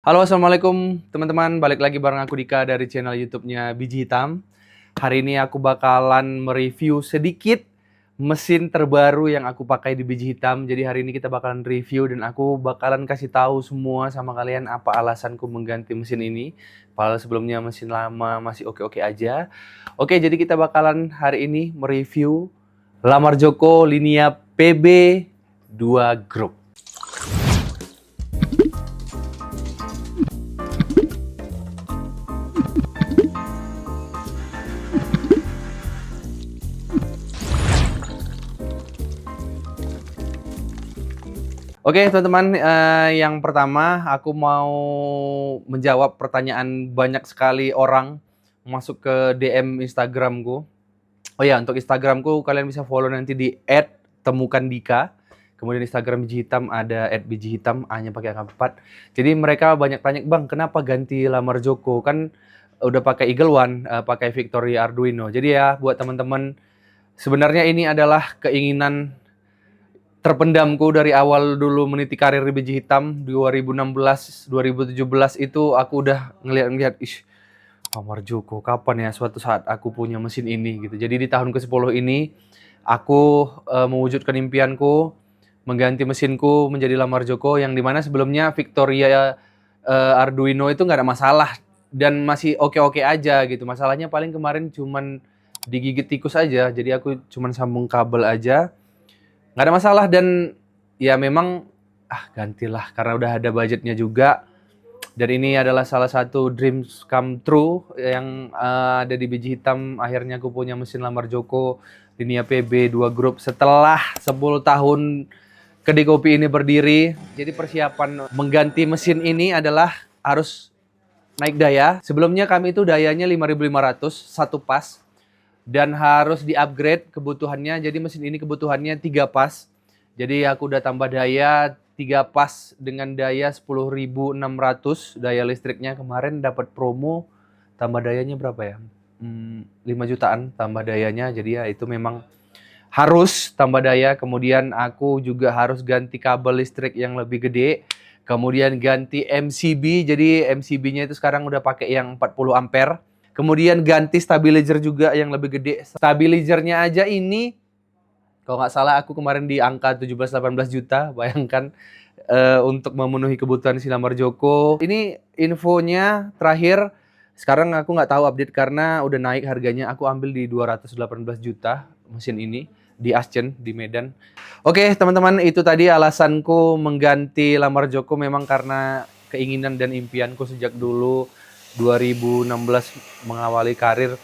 Halo, assalamualaikum teman-teman. Balik lagi bareng aku Dika dari channel YouTube-nya Biji Hitam. Hari ini aku bakalan mereview sedikit mesin terbaru yang aku pakai di Biji Hitam. Jadi hari ini kita bakalan review dan aku bakalan kasih tahu semua sama kalian apa alasanku mengganti mesin ini. Padahal sebelumnya mesin lama masih oke-oke aja. Oke, jadi kita bakalan hari ini mereview Lamar Joko Linea PB 2 Group. Oke teman-teman, yang pertama aku mau menjawab pertanyaan banyak sekali orang masuk ke DM Instagramku. Oh ya, untuk Instagramku kalian bisa follow nanti di @temukandika. Kemudian Instagram Biji Hitam ada @bijihitam, A-nya pakai angka 4. Jadi mereka banyak tanya, "Bang, kenapa ganti Lamar Joko? Kan udah pakai Eagle One, pakai Victory Arduino." Jadi ya buat teman-teman, sebenarnya ini adalah keinginan terpendamku dari awal dulu meniti karir di Biji Hitam 2016, 2017 itu aku udah ngeliat, ih, Lamar Joko kapan ya suatu saat aku punya mesin ini gitu. Jadi di tahun ke-10 ini aku mewujudkan impianku mengganti mesinku menjadi Lamar Joko yang dimana sebelumnya Victoria Arduino itu nggak ada masalah dan masih oke-oke aja gitu. Masalahnya paling kemarin cuman digigit tikus aja. Jadi aku cuman sambung kabel aja. Nggak ada masalah dan ya memang gantilah karena udah ada budgetnya juga. Dan ini adalah salah satu dreams come true yang ada di Biji Hitam. Akhirnya aku punya mesin Lamar Joko Linea PB 2 Group setelah 10 tahun kedai kopi ini berdiri. Jadi persiapan mengganti mesin ini adalah harus naik daya. Sebelumnya kami itu dayanya 5.500 satu pas. Dan harus di-upgrade kebutuhannya. Jadi mesin ini kebutuhannya 3 pas. Jadi aku udah tambah daya 3 pas dengan daya 10.600 daya listriknya. Kemarin dapat promo tambah dayanya berapa ya? 5 jutaan tambah dayanya. Jadi ya itu memang harus tambah daya. Kemudian aku juga harus ganti kabel listrik yang lebih gede. Kemudian ganti MCB. Jadi MCB-nya itu sekarang udah pakai yang 40 ampere. Kemudian ganti stabilizer juga yang lebih gede. Stabilizernya aja ini, kalau nggak salah aku kemarin di angka 17-18 juta. Bayangkan untuk memenuhi kebutuhan si Lamar Joko. Ini infonya terakhir. Sekarang aku nggak tahu update karena udah naik harganya. Aku ambil di 218 juta mesin ini di Ascen di Medan. Oke teman-teman, itu tadi alasanku mengganti Lamar Joko memang karena keinginan dan impianku sejak dulu 2016 mengawali karir.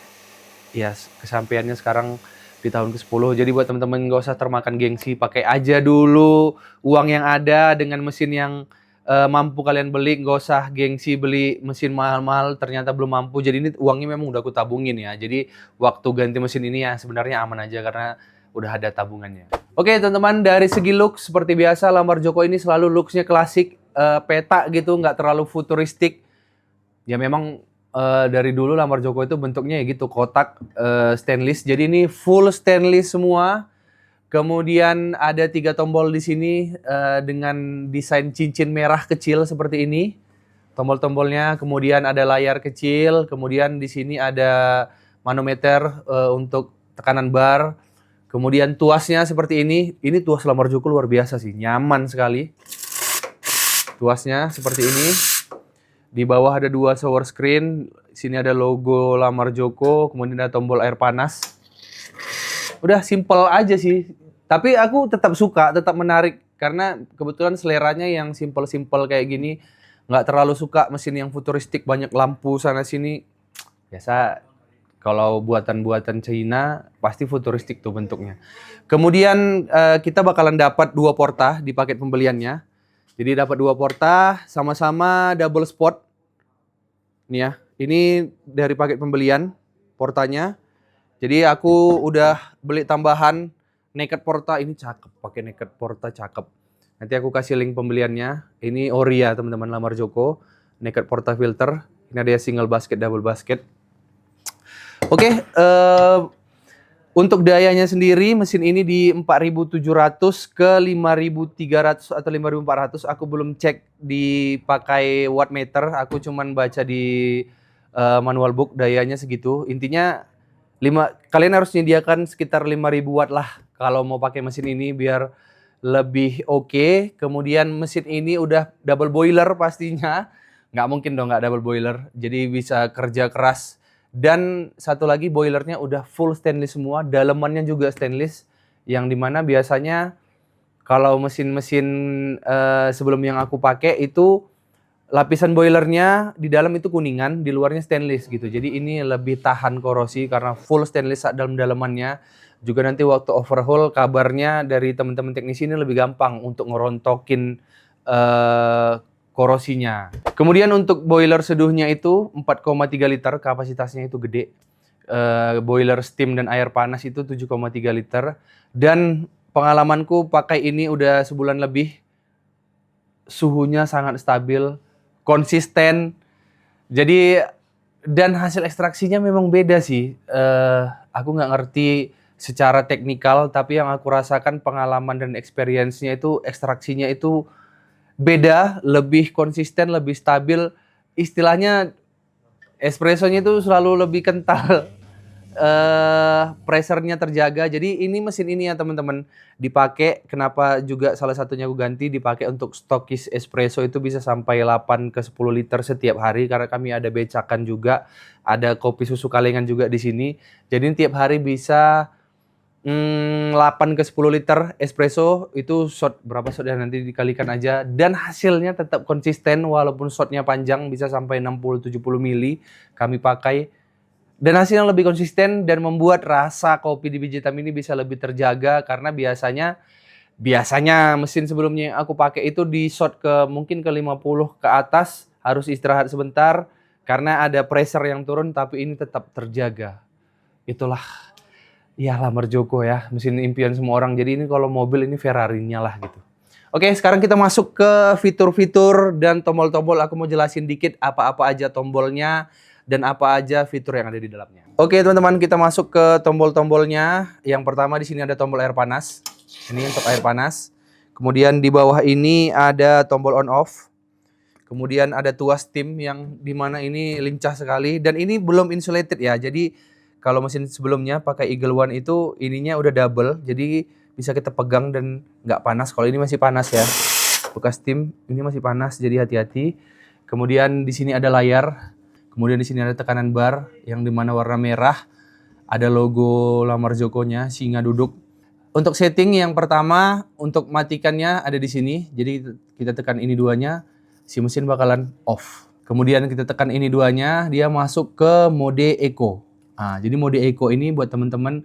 Ya kesampaiannya sekarang di tahun ke-10. Jadi buat teman-teman nggak usah termakan gengsi, pakai aja dulu uang yang ada dengan mesin yang mampu kalian beli. Nggak usah gengsi beli mesin mahal-mahal ternyata belum mampu. Jadi ini uangnya memang udah aku tabungin ya. Jadi waktu ganti mesin ini ya sebenarnya aman aja karena udah ada tabungannya. Oke teman-teman, dari segi look seperti biasa Lamar Joko ini selalu looksnya klasik, peta gitu, nggak terlalu futuristik. Ya memang dari dulu Lamar Joko itu bentuknya ya gitu, kotak stainless. Jadi ini full stainless semua. Kemudian ada 3 tombol di sini dengan desain cincin merah kecil seperti ini. Tombol-tombolnya, kemudian ada layar kecil, kemudian di sini ada manometer untuk tekanan bar. Kemudian tuasnya seperti ini. Ini tuas Lamar Joko luar biasa sih, nyaman sekali. Tuasnya seperti ini. Di bawah ada 2 shower screen, sini ada logo Lamar Joko, kemudian ada tombol air panas. Udah simple aja sih. Tapi aku tetap suka, tetap menarik karena kebetulan seleranya yang simple-simple kayak gini. Nggak terlalu suka mesin yang futuristik banyak lampu sana sini. Biasa kalau buatan-buatan China pasti futuristik tuh bentuknya. Kemudian kita bakalan dapat 2 porta di paket pembeliannya. Jadi dapat 2 porta sama-sama double spot. Nih ya, ini dari paket pembelian portanya. Jadi aku udah beli tambahan naked porta, ini cakep, pakai naked porta cakep. Nanti aku kasih link pembeliannya. Ini ori ya teman-teman, Lamar Joko, naked porta filter. Ini ada single basket, double basket. Oke, Untuk dayanya sendiri, mesin ini di 4.700 ke 5.300 atau 5.400. Aku belum cek dipakai wattmeter, aku cuman baca di manual book dayanya segitu. Intinya kalian harus menyediakan sekitar 5.000 watt lah kalau mau pakai mesin ini biar lebih oke. Kemudian mesin ini udah double boiler pastinya. Nggak mungkin dong nggak double boiler. Jadi bisa kerja keras. Dan satu lagi boilernya udah full stainless semua, dalemannya juga stainless, yang dimana biasanya kalau mesin-mesin sebelum yang aku pakai itu lapisan boilernya di dalam itu kuningan, di luarnya stainless gitu. Jadi ini lebih tahan korosi karena full stainless dalam dalemannya. Juga nanti waktu overhaul kabarnya dari teman-teman teknisi ini lebih gampang untuk ngerontokin korosinya. Kemudian untuk boiler seduhnya itu 4,3 liter, kapasitasnya itu gede. Boiler steam dan air panas itu 7,3 liter. Dan pengalamanku pakai ini udah sebulan lebih. Suhunya sangat stabil, konsisten. Jadi dan hasil ekstraksinya memang beda sih. Aku nggak ngerti secara teknikal, tapi yang aku rasakan pengalaman dan experience-nya itu ekstraksinya itu beda, lebih konsisten, lebih stabil. Istilahnya espressonya itu selalu lebih kental. Pressure-nya terjaga. Jadi ini mesin ini ya teman-teman dipakai, kenapa juga salah satunya aku ganti, dipakai untuk stokis espresso itu bisa sampai 8 ke 10 liter setiap hari karena kami ada becakan juga, ada kopi susu kalengan juga di sini. Jadi tiap hari bisa 8 ke 10 liter espresso. Itu shot berapa shot ya nanti dikalikan aja, dan hasilnya tetap konsisten walaupun shotnya panjang bisa sampai 60-70 mili kami pakai, dan hasilnya lebih konsisten dan membuat rasa kopi di biji hitam ini bisa lebih terjaga. Karena biasanya mesin sebelumnya yang aku pakai itu di shot ke mungkin ke 50 ke atas harus istirahat sebentar karena ada pressure yang turun, tapi ini tetap terjaga. Itulah ya Lamar Joko ya, mesin impian semua orang. Jadi ini kalau mobil ini Ferrari-nya lah gitu. Oke, sekarang kita masuk ke fitur-fitur dan tombol-tombol. Aku mau jelasin dikit apa-apa aja tombolnya dan apa aja fitur yang ada di dalamnya. Oke teman-teman, kita masuk ke tombol-tombolnya. Yang pertama di sini ada tombol air panas. Ini untuk air panas. Kemudian di bawah ini ada tombol on off. Kemudian ada tuas steam yang dimana ini lincah sekali, dan ini belum insulated ya. Jadi kalau mesin sebelumnya pakai Eagle One itu ininya udah double, jadi bisa kita pegang dan nggak panas. Kalau ini masih panas ya, bekas steam ini masih panas, jadi hati-hati. Kemudian di sini ada layar, kemudian di sini ada tekanan bar yang dimana warna merah, ada logo Lamar Joko-nya, singa duduk. Untuk setting yang pertama, untuk matikannya ada di sini. Jadi kita tekan ini duanya, si mesin bakalan off. Kemudian kita tekan ini duanya, dia masuk ke mode eco. Nah, jadi mode eco ini buat teman-teman,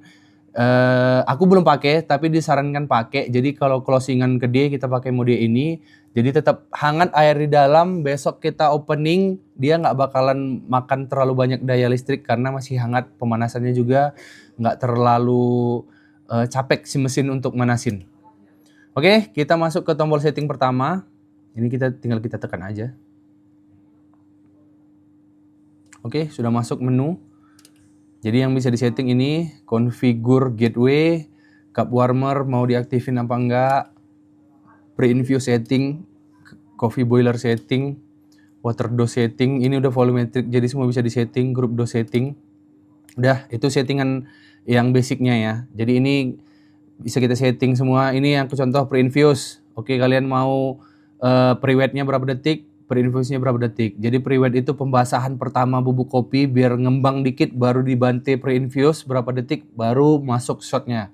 aku belum pakai tapi disarankan pakai. Jadi kalau closingan gede kita pakai mode ini, jadi tetap hangat air di dalam. Besok kita opening, dia nggak bakalan makan terlalu banyak daya listrik karena masih hangat. Pemanasannya juga nggak terlalu capek si mesin untuk manasin. Oke, kita masuk ke tombol setting pertama. Ini tinggal kita tekan aja. Oke, sudah masuk menu. Jadi yang bisa disetting ini configure gateway, cup warmer mau diaktifin apa enggak, pre-infuse setting, coffee boiler setting, water dose setting. Ini udah volumetric jadi semua bisa disetting, group dose setting. Udah, itu settingan yang basicnya ya. Jadi ini bisa kita setting semua. Ini yang aku contoh pre-infuse. Oke, kalian mau pre-wetnya berapa detik, pre-infuse-nya berapa detik. Jadi pre-wet itu pembasahan pertama bubuk kopi biar ngembang dikit, baru dibantai pre-infuse berapa detik, baru masuk shotnya.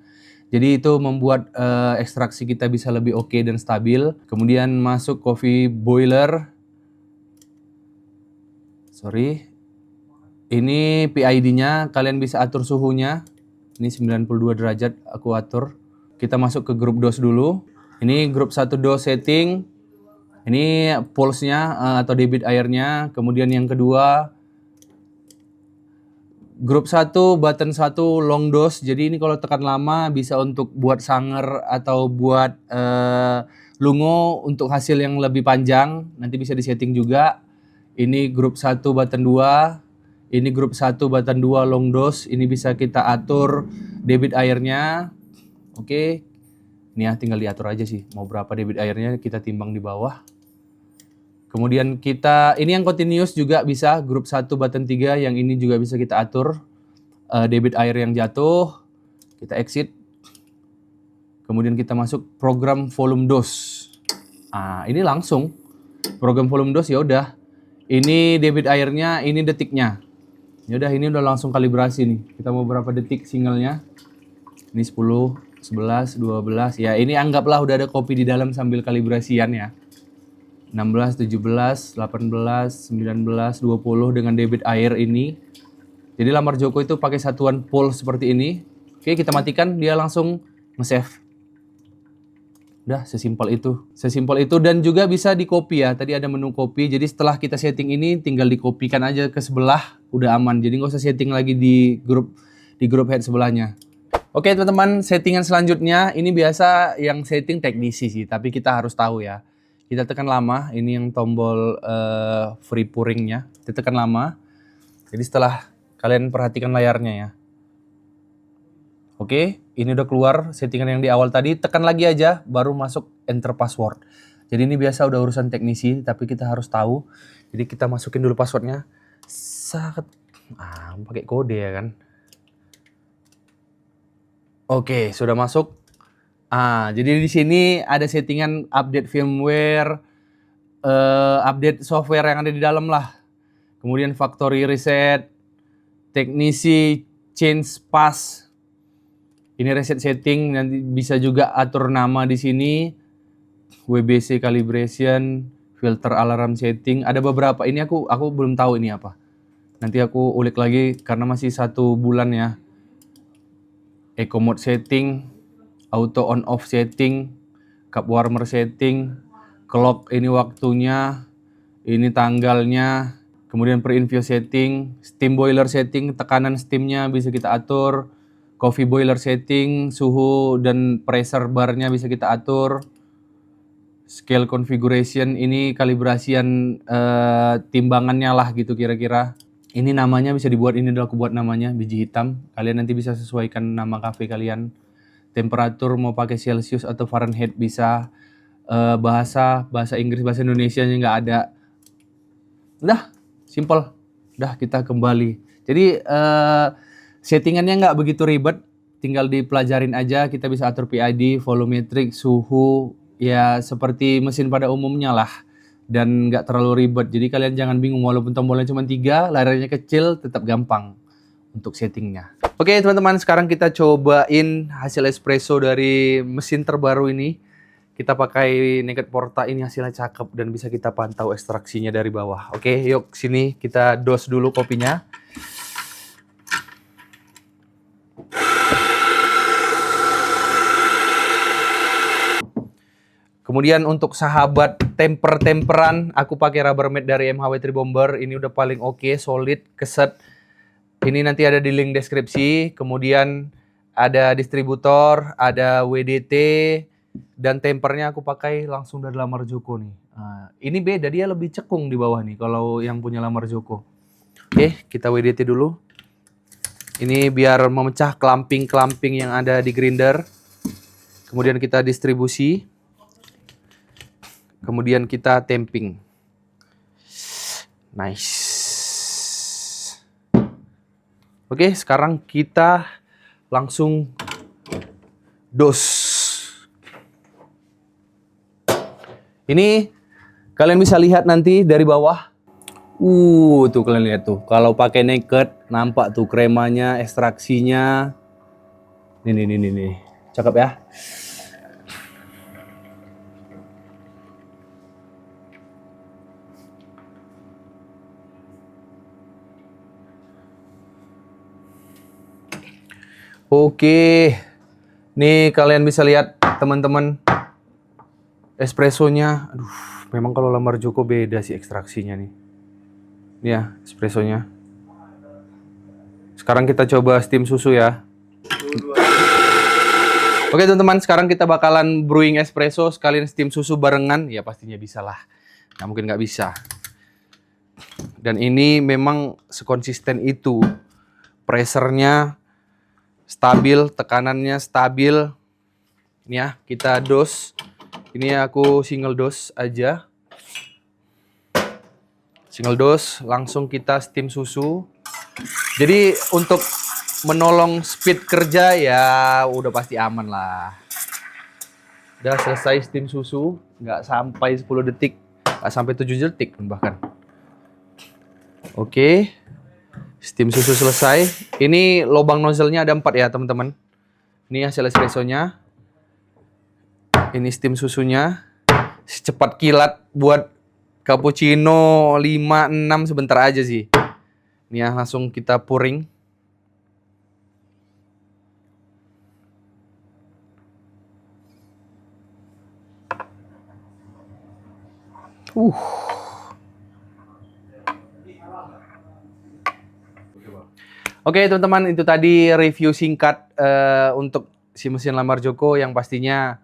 Jadi itu membuat ekstraksi kita bisa lebih oke dan stabil. Kemudian masuk coffee boiler. Ini PID-nya, kalian bisa atur suhunya. Ini 92 derajat aku atur. Kita masuk ke grup dose dulu. Ini grup 1 dose setting. Ini pulse-nya atau debit airnya. Kemudian yang kedua, grup 1, button 1 long dose. Jadi ini kalau tekan lama bisa untuk buat sanger atau buat lungo untuk hasil yang lebih panjang. Nanti bisa disetting juga. Ini grup 1 button 2. Ini grup 1 button 2 long dose. Ini bisa kita atur debit airnya. Oke. Ini ya tinggal diatur aja sih. Mau berapa debit airnya kita timbang di bawah. Kemudian ini yang continuous juga bisa, grup 1 button 3, yang ini juga bisa kita atur. Debit air yang jatuh, kita exit. Kemudian kita masuk program volume dose. Ini langsung program volume dose ya udah. Ini debit airnya, ini detiknya. Ya udah, ini udah langsung kalibrasi nih. Kita mau berapa detik singlenya? Ini 10, 11, 12. Ya, ini anggaplah udah ada kopi di dalam sambil kalibrasian ya. 16, 17, 18, 19, 20 dengan debit air ini. Jadi lamar Joko itu pakai satuan pole seperti ini. Oke, kita matikan, dia langsung nge-save. Udah, sesimpel itu. Sesimpel itu, dan juga bisa di copy ya. Tadi ada menu copy, jadi setelah kita setting ini tinggal dikopikan aja ke sebelah, udah aman. Jadi nggak usah setting lagi di grup head sebelahnya. Oke teman-teman, settingan selanjutnya ini biasa yang setting teknisi sih, tapi kita harus tahu ya. Kita tekan lama, ini yang tombol free pouring-nya. Kita tekan lama. Jadi setelah kalian perhatikan layarnya ya. Oke, ini udah keluar settingan yang di awal tadi. Tekan lagi aja, baru masuk enter password. Jadi ini biasa udah urusan teknisi, tapi kita harus tahu. Jadi kita masukin dulu passwordnya. Pakai kode ya kan. Oke, sudah masuk. Jadi di sini ada settingan update firmware, update software yang ada di dalam lah. Kemudian factory reset, teknisi change pass. Ini reset setting, nanti bisa juga atur nama di sini. WBC calibration, filter alarm setting. Ada beberapa. Ini aku belum tahu ini apa. Nanti aku ulik lagi karena masih 1 bulan ya. Eco mode setting, auto on off setting, cup warmer setting, clock ini waktunya, ini tanggalnya, kemudian pre-infuse setting, steam boiler setting, tekanan steamnya bisa kita atur, coffee boiler setting, suhu dan pressure barnya bisa kita atur, scale configuration, ini kalibrasian timbangannya lah gitu kira-kira. Ini namanya bisa dibuat, ini udah aku buat namanya, biji hitam. Kalian nanti bisa sesuaikan nama cafe kalian. Temperatur mau pakai Celsius atau Fahrenheit bisa. Bahasa Inggris, bahasa Indonesia nya nggak ada. Udah, simple. Udah, kita kembali. Jadi settingannya nggak begitu ribet. Tinggal dipelajarin aja, kita bisa atur PID, volumetric, suhu. Ya seperti mesin pada umumnya lah. Dan nggak terlalu ribet. Jadi kalian jangan bingung, walaupun tombolnya cuma 3, layarnya kecil, tetap gampang untuk settingnya. Oke teman-teman, sekarang kita cobain hasil espresso dari mesin terbaru ini. Kita pakai Naked Porta, ini hasilnya cakep dan bisa kita pantau ekstraksinya dari bawah. Oke, yuk sini kita dose dulu kopinya. Kemudian untuk sahabat temperan, aku pakai rubber mat dari MHW3 Bomber. Ini udah paling oke, solid, keset. Ini nanti ada di link deskripsi. Kemudian ada distributor, ada WDT, dan tempernya aku pakai langsung dari Lamar Joko nih. Ini beda, dia lebih cekung di bawah nih kalau yang punya Lamar Joko. Oke, kita WDT dulu. Ini biar memecah clamping-clamping yang ada di grinder. Kemudian kita distribusi. Kemudian kita tamping. Nice. Oke, sekarang kita langsung dose. Ini kalian bisa lihat nanti dari bawah. Tuh kalian lihat tuh. Kalau pakai naked, nampak tuh kremanya, ekstraksinya. Nih. Cakep ya. Oke, nih kalian bisa lihat teman-teman espressonya. Aduh, memang kalau Lamar Joko beda sih ekstraksinya nih. Ini ya espressonya. Sekarang kita coba steam susu ya. Oke teman-teman, sekarang kita bakalan brewing espresso sekalian steam susu barengan. Ya pastinya bisa lah, nggak mungkin nggak bisa. Dan ini memang sekonsisten itu, pressernya stabil, tekanannya stabil. Ini ya, kita dose. Ini aku single dose aja. Single dose, langsung kita steam susu. Jadi untuk menolong speed kerja ya udah pasti aman lah. Udah selesai steam susu, nggak sampai 10 detik, nggak sampai 7 detik bahkan. Oke, steam susu selesai. Ini lubang nozzle-nya ada 4 ya teman-teman. Ini hasil espressonya. Ini steam susunya. Secepat kilat buat cappuccino 5-6 sebentar aja sih. Ini ya langsung kita pouring. Oke teman-teman, itu tadi review singkat untuk si mesin lamar Joko yang pastinya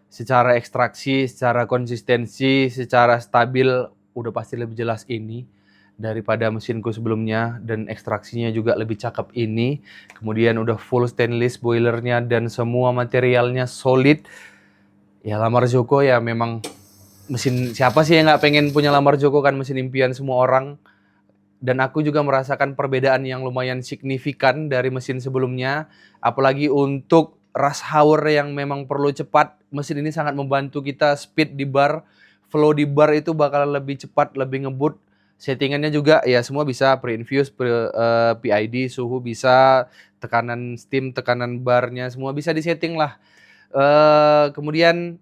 secara ekstraksi, secara konsistensi, secara stabil udah pasti lebih jelas ini daripada mesinku sebelumnya, dan ekstraksinya juga lebih cakep ini. Kemudian udah full stainless boilernya dan semua materialnya solid. Ya lamar Joko ya memang mesin, siapa sih yang nggak pengen punya lamar Joko kan, mesin impian semua orang. Dan aku juga merasakan perbedaan yang lumayan signifikan dari mesin sebelumnya. Apalagi untuk rush hour yang memang perlu cepat, mesin ini sangat membantu kita. Speed di bar, flow di bar itu bakalan lebih cepat, lebih ngebut. Settingannya juga ya semua bisa, pre-infuse, PID, suhu bisa, tekanan steam, tekanan barnya semua bisa disetting lah. Kemudian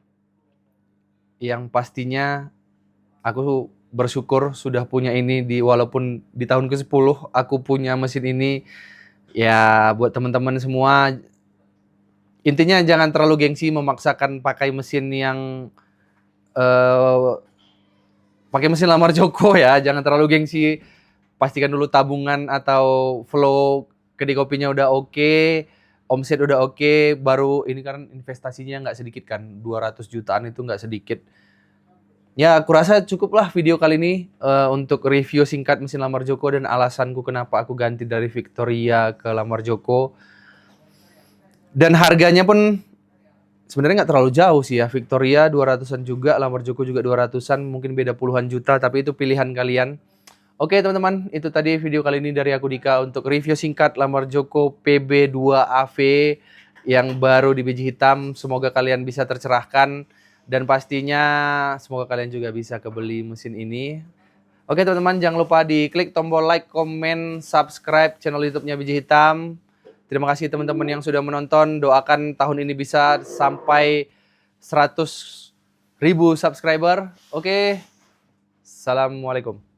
yang pastinya aku bersyukur sudah punya ini walaupun di tahun ke-10 aku punya mesin ini. Ya buat teman-teman semua, intinya jangan terlalu gengsi memaksakan pakai mesin yang pakai mesin lamar Joko ya. Jangan terlalu gengsi, pastikan dulu tabungan atau flow kedai kopinya udah oke, omset udah oke, baru ini kan investasinya nggak sedikit kan, 200 jutaan itu nggak sedikit. Ya, aku rasa cukuplah video kali ini untuk review singkat mesin lamar Joko dan alasanku kenapa aku ganti dari Victoria ke lamar Joko. Dan harganya pun sebenarnya nggak terlalu jauh sih ya. Victoria 200-an juga, lamar Joko juga 200-an, mungkin beda puluhan juta, tapi itu pilihan kalian. Oke teman-teman, itu tadi video kali ini dari aku Dika untuk review singkat lamar Joko PB2AV yang baru di biji hitam. Semoga kalian bisa tercerahkan. Dan pastinya semoga kalian juga bisa kebeli mesin ini. Oke teman-teman, jangan lupa diklik tombol like, komen, subscribe channel YouTube-nya Biji Hitam. Terima kasih teman-teman yang sudah menonton. Doakan tahun ini bisa sampai 100.000 subscriber. Oke, assalamualaikum.